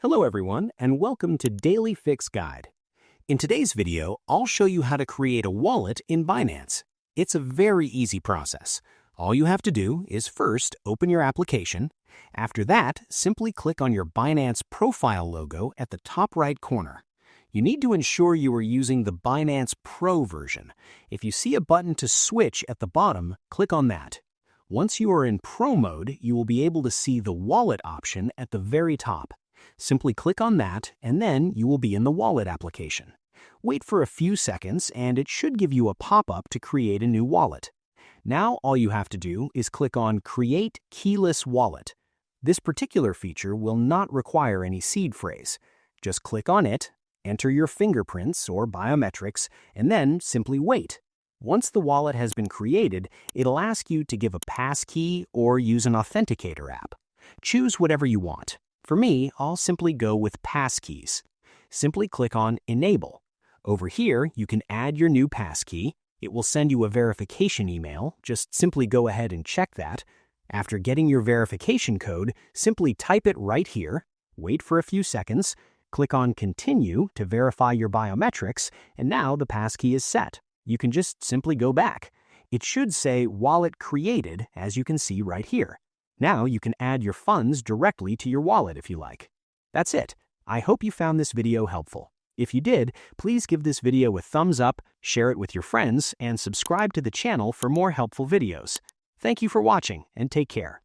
Hello everyone, and welcome to Daily Fix Guide. In today's video, I'll show you how to create a wallet in Binance. It's a very easy process. All you have to do is first open your application. After that, simply click on your Binance profile logo at the top right corner. You need to ensure you are using the Binance Pro version. If you see a button to switch at the bottom, click on that. Once you are in Pro mode, you will be able to see the wallet option at the very top. Simply click on that, and then you will be in the wallet application. Wait for a few seconds, and it should give you a pop-up to create a new wallet. Now all you have to do is click on Create Keyless Wallet. This particular feature will not require any seed phrase. Just click on it, enter your fingerprints or biometrics, and then simply wait. Once the wallet has been created, it'll ask you to give a passkey or use an authenticator app. Choose whatever you want. For me, I'll simply go with passkeys. Simply click on Enable. Over here, you can add your new passkey. It will send you a verification email. Just simply go ahead and check that. After getting your verification code, simply type it right here, wait for a few seconds, click on Continue to verify your biometrics, and now the passkey is set. You can just simply go back. It should say Wallet Created, as you can see right here. Now you can add your funds directly to your wallet if you like. That's it. I hope you found this video helpful. If you did, please give this video a thumbs up, share it with your friends, and subscribe to the channel for more helpful videos. Thank you for watching, and take care.